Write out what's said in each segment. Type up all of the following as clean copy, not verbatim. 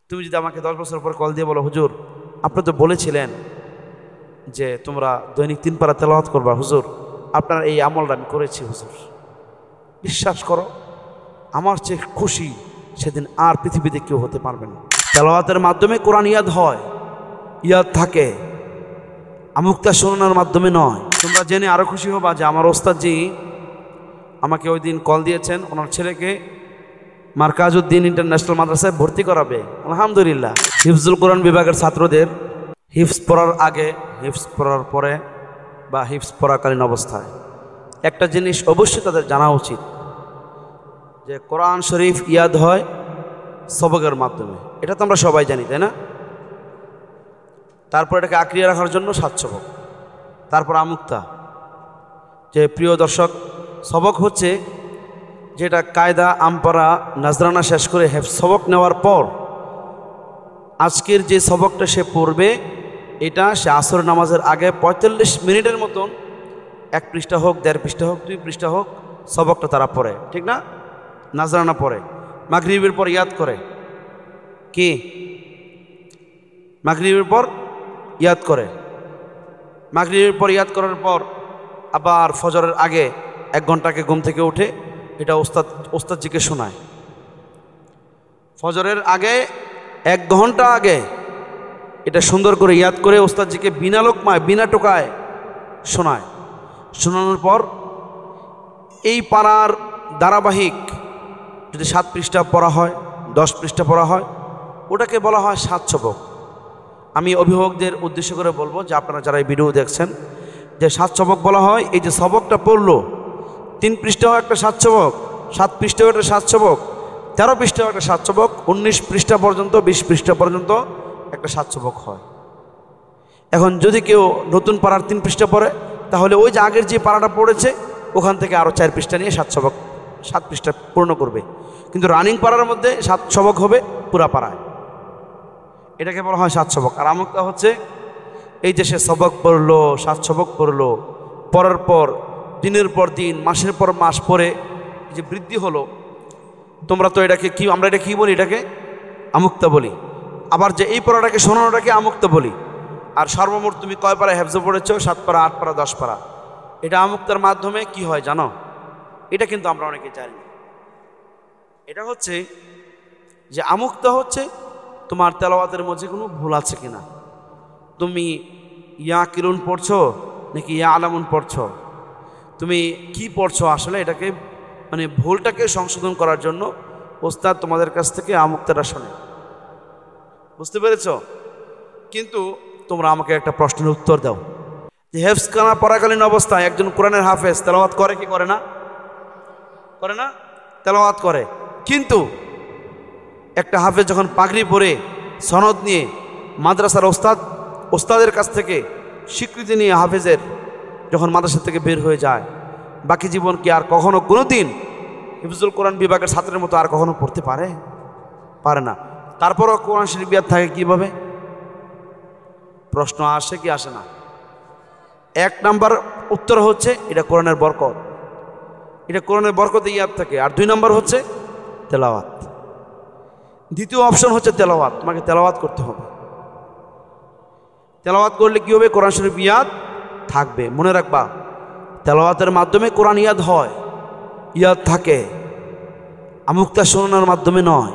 তুমি যদি আমাকে 10 বছর পর কল দিয়ে বলো, হুজুর আপনি তো বলেছিলেন যে তোমরা দৈনিক 3 পারা তেলাওয়াত করবা, হুজুর আপনার এই আমলটা আমি করেছি হুজুর, বিশ্বাস করো আমার চেয়ে খুশি সেদিন আর পৃথিবীতে কেউ হতে পারবে না। তেলাওয়াতের মাধ্যমে কোরআন ইয়াদ হয়, ইয়াদ থাকে, আমুক্তা শোনানোর মাধ্যমে নয়। তোমরা জেনে আরো খুশি হবা যে আমার ওস্তাদজি আমাকে ওই দিন কল দিয়েছেন, ওনার ছেলেকে মার্কাজউদ্দিন ইন্টারন্যাশনাল মাদ্রাসায় ভর্তি করাবে। আলহামদুলিল্লাহ। হিফজুল কোরআন বিভাগের ছাত্রদের হিফজ পড়ার আগে, হিফজ পড়ার পরে বা হিফজ পড়াকালীন অবস্থায় একটা জিনিস অবশ্যই তাদের জানা উচিত, যে কোরআন শরীফ ইয়াদ হয় সবকের মাধ্যমে। এটা তো আমরা সবাই জানি, তাই না? তারপর এটাকে আঁকড়িয়ে রাখার জন্য 7 সবক, তারপর আমুক্তা। যে প্রিয় দর্শক, সবক হচ্ছে যেটা কায়দা, আমপারা, নাজরানা শেষ করে সবক নেওয়ার পর আজকের যে সবকটা সে পড়বে, এটা সে আসর নামাজের আগে 45 মিনিটের মতন 1 পৃষ্ঠা হোক, 1.5 পৃষ্ঠা হোক, 2 পৃষ্ঠা হোক, সবকটা তারা পড়ে, ঠিক না? নাজরানা পড়ে, মাগরিবের পর ইয়াদ করে। কি মাগরিবের পর ইয়াদ করে, মাগরিবের পর ইয়াদ করার পর আবার ফজরের আগে 1 ঘন্টা আগে ঘুম থেকে উঠে এটা ওস্তাদজিকে শোনায়। ফজরের আগে 1 ঘন্টা আগে এটা সুন্দর করে ইয়াদ করে ওস্তাদজিকে বিনা লোকমায়, বিনা টোকায় শোনায়। শোনানোর পর এই পারার ধারাবাহিক যদি 7 পৃষ্ঠা পড়া হয়, 10 পৃষ্ঠা পড়া হয়, ওটাকে বলা হয় 7 সবক। আমি অভিভাবকদের উদ্দেশ্য করে বলবো যে আপনারা যারা এই ভিডিও দেখছেন, যে 7 সবক বলা হয়, এই যে সবকটা পড়লো 3 পৃষ্ঠাও একটা 7 সবক, 7 পৃষ্ঠাও একটা 7 সবক, 13 পৃষ্ঠাও একটা 7 সবক, 19 পৃষ্ঠা পর্যন্ত, 20 পৃষ্ঠা পর্যন্ত একটা 7 সবক হয়। এখন যদি কেউ নতুন পাড়ার 3 পৃষ্ঠা পড়ে, তাহলে ওই যে আগের যে পাড়াটা পড়েছে ওখান থেকে আরও 4 পৃষ্ঠা নিয়ে 7 সবক, 7 পৃষ্ঠা পূর্ণ করবে। কিন্তু রানিং পাড়ার মধ্যে 7 সবক হবে পুরা পাড়ায়, এটাকে বলা হয় 7 সবক। আর আমুক্তা হচ্ছে এই যে সে সবক পড়লো, 7 সবক পড়লো, পড়ার পর দিনের পর দিন, মাসের পর মাস পরে যে বৃদ্ধি হলো, তোমরা তো এটাকে কি, আমরা এটা কি বলি, এটাকে আমুক্তা বলি। আবার যে এই পড়াটাকে শোনানোটাকে আমুক্তা বলি। আর সর্বমোট তুমি কয় পারা হেফজ পড়েছো? 7 পারা, 8 পারা, 10 পারা। এটা আমুক্তার মাধ্যমে কি হয় জানো? এটা কিন্তু আমরা অনেকে জানি না। এটা হচ্ছে যে আমুক্তা হচ্ছে তোমার তেলাওয়াতের মধ্যে কোনো ভুল আছে কিনা, তুমি ইয়া কিরুন পড়ছো নাকি ইয়া আলামুন পড়ছো, তুমি কি পড়ছো আসলে, এটাকে মানে ভুলটাকে সংশোধন করার জন্য ওস্তাদ তোমাদের কাছ থেকে আমুক্তাটা শোনে। বুঝতে পেরেছো? কিন্তু তোমরা আমাকে একটা প্রশ্নের উত্তর দাও, যে হেফজ খানা পড়াকালীন অবস্থায় একজন কোরআনের হাফেজ তেলাওয়াত করে কি করে না? করে না? তেলাওয়াত করে। কিন্তু একটা হাফেজ যখন পাগড়ি পরে সনদ নিয়ে মাদ্রাসার ওস্তাদের কাছ থেকে স্বীকৃতি নিয়ে হাফেজের যখন মাদ্রাসা থেকে বের হয়ে যায়, বাকি জীবন কি আর কখনো কোনো দিন হিফজুল কোরআন বিভাগের ছাত্রের মতো আর কখনো পড়তে পারে? পারে না। তারপরও কোরআন শরীফ ইয়াদ থাকে কীভাবে? প্রশ্ন আসে কি আসে না? 1 নাম্বার উত্তর হচ্ছে এটা কোরআনের বরকত, এটা কোরআনের বরকতে ইয়াদ থাকে। আর 2 নাম্বার হচ্ছে তেলাওয়াত। দ্বিতীয় অপশন হচ্ছে তেলাওয়াত, তোমাকে তেলাওয়াত করতে হবে। তেলাওয়াত করলে কি হবে? কোরআন শরীফ ইয়াদ থাকবে। মনে রাখবা, তেলাওয়াতের মাধ্যমে কোরআন ইয়াদ হয়, ইয়াদ থাকে, আমুক্তা শোনানোর মাধ্যমে নয়।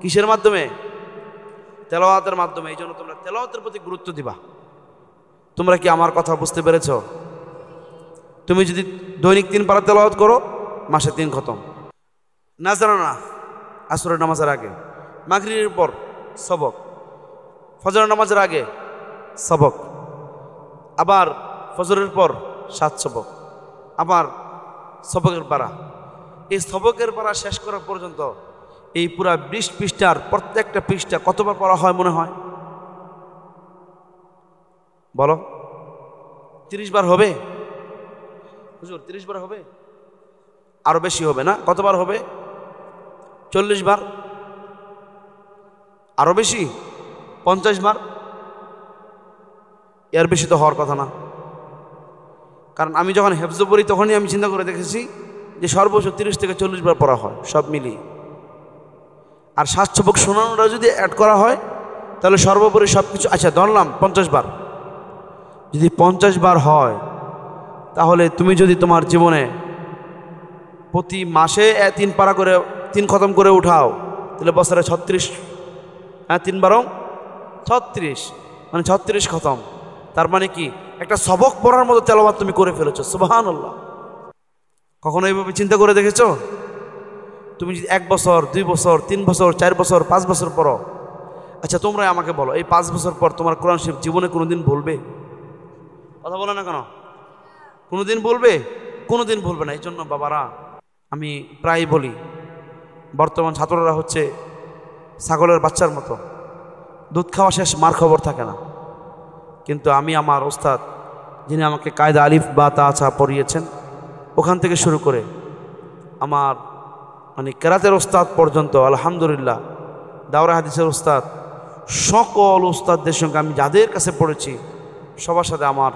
কিসের মাধ্যমে? তেলাওয়াতের মাধ্যমে। এই জন্য তোমরা তেলাওয়াতের প্রতি গুরুত্ব দিবা। তোমরা কি আমার কথা বুঝতে পেরেছ? তুমি যদি দৈনিক 3 পারা তেলাওয়াত করো, মাসে 3 খতম। নাজরানা আসরের নামাজের আগে, মাগরিবের পর সবক, ফজরের নামাজের আগে সবক, আবার ফজরের পর 7 সবক, আবার সবকের পারা। এই সবকের পারা শেষ করার পর্যন্ত এই পুরা 20 পৃষ্ঠার প্রত্যেকটা পৃষ্ঠা কতবার পড়া হয় মনে হয়? বলো, 30 বার হবে? হুজুর 30 বার হবে? আরো বেশি হবে না? কতবার হবে? 40 বার? আরো বেশি? 50 বার? এর বেশি তো হওয়ার কথা না। কারণ আমি যখন হেফজ পড়ি তখনই আমি চিন্তা করে দেখেছি যে সর্বোচ্চ 30 থেকে 40 বার পড়া হয় সব মিলিয়ে। আর স্বাস্থ্যভোগ শোনানোটা যদি অ্যাড করা হয় তাহলে সর্বোপরি সব কিছু, আচ্ছা ধরলাম 50 বার, যদি 50 বার হয় তাহলে তুমি যদি তোমার জীবনে প্রতি মাসে 3 পারা করে 3 খতম করে উঠাও তাহলে বছরে 36, 3 বারং 36, মানে 36 খতম। তার মানে কি একটা সবক পড়ার মতো তেলাওয়াত তুমি করে ফেলেছো। সুবহানাল্লাহ। কখনো এইভাবে চিন্তা করে দেখেছো? তুমি যদি 1 বছর 2 বছর 3 বছর 4 বছর 5 বছর পড়ো, আচ্ছা তোমরা আমাকে বলো এই 5 বছর পর তোমার কোরআন শরীফ জীবনে কোনোদিন বলবে? কথা বলো না কেন? কোনোদিন বলবে? কোনোদিন বলবে না। এই জন্য বাবারা আমি প্রায় বলি, বর্তমান ছাত্ররা হচ্ছে ছাগলের বাচ্চার মতো, দুধ খাওয়া শেষ মার খবর থাকে না। কিন্তু আমি আমার ওস্তাদ যিনি আমাকে কায়দা আলিফ বা তা ছা পড়িয়েছেন, ওখান থেকে শুরু করে আমার মানে কেরাতের ওস্তাদ পর্যন্ত আলহামদুলিল্লাহ, দাওরা হাদিসের ওস্তাদ, সকল ওস্তাদদের সঙ্গে আমি যাদের কাছে পড়েছি সবার সাথে আমার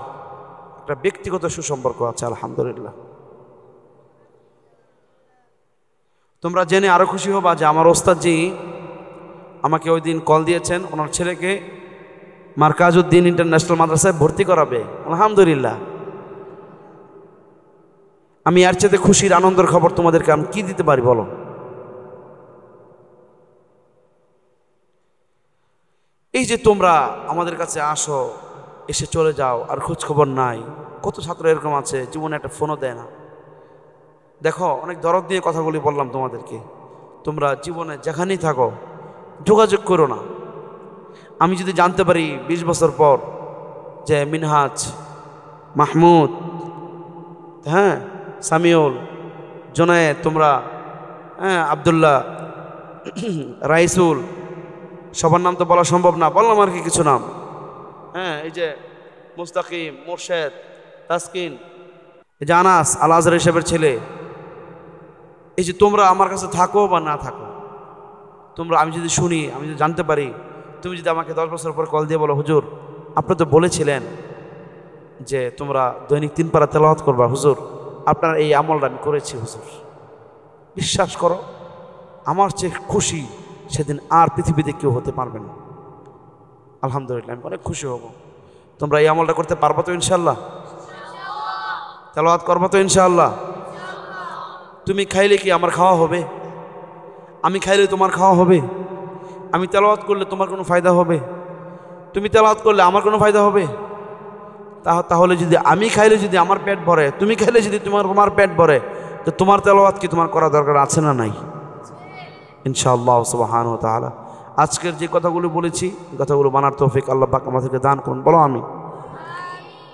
একটা ব্যক্তিগত সুসম্পর্ক আছে আলহামদুলিল্লাহ। তোমরা জেনে আরও খুশি হবা যে আমার ওস্তাদজি আমাকে ওই দিন কল দিয়েছেন ওনার ছেলেকে মার্কাজউদ্দিন ইন্টারন্যাশনাল মাদ্রাসায় ভর্তি করাবে। আলহামদুলিল্লাহ। আমি এর চেয়ে খুশির আনন্দের খবর তোমাদেরকে আমি কি দিতে পারি বলো? এই যে তোমরা আমাদের কাছে আসো, এসে চলে যাও, আর খোঁজ খবর নাই। কত ছাত্র এরকম আছে জীবনে একটা ফোনও দেয় না। দেখো অনেক দরদ দিয়ে কথাগুলি বললাম তোমাদেরকে, তোমরা জীবনে যেখানেই থাকো যোগাযোগ করো না। আমি যদি জানতে পারি 20 বছর পর যে মিনহাজ, মাহমুদ, হ্যাঁ সামিউল, জোনায়েদ, তোমরা হ্যাঁ আবদুল্লাহ, রাইসুল, সবার নাম তো বলা সম্ভব না, বললাম আর কি কিছু নাম, হ্যাঁ এই যে মুস্তাকিম, মোর্শেদ, তাসকিন, এই যে আনাস আল আজহার সাহেবের ছেলে, এই যে তোমরা আমার কাছে থাকো বা না থাকো, তোমরা আমি যদি শুনি, আমি যদি জানতে পারি, তুমি যদি আমাকে 10 বছর পর কল দিয়ে বলো হুজুর আপনি তো বলেছিলেন যে তোমরা দৈনিক 3 পারা তেলাওয়াত করবা, হুজুর আপনার এই আমলটা আমি করেছি হুজুর, বিশ্বাস করো আমার চেয়ে খুশি সেদিন আর পৃথিবীতে কেউ হতে পারবে না। আলহামদুলিল্লাহ, আমি অনেক খুশি হব। তোমরা এই আমলটা করতে পারবো তো ইনশাল্লাহ? তেলাওয়াত করবো তো ইনশাআল্লাহ? তুমি খাইলে কি আমার খাওয়া হবে? আমি খাইলে তোমার খাওয়া হবে? আমি তেলাওয়াত করলে তোমার কোনো ফায়দা হবে? তুমি তেলাওয়াত করলে আমার কোনো ফায়দা হবে? তাহলে যদি আমি খাইলে যদি আমার পেট ভরে, তুমি খাইলে যদি তোমার পেট ভরে, তো তোমার তেলাওয়াত কি তোমার করা দরকার আছে না নাই? ইনশাআল্লাহ সুবহানাহু ওয়া তাআলা। আজকের যে কথাগুলো বলেছি, কথাগুলো মানার তৌফিক আল্লাহ পাক আমাদেরকে দান করুন। বলো আমিন।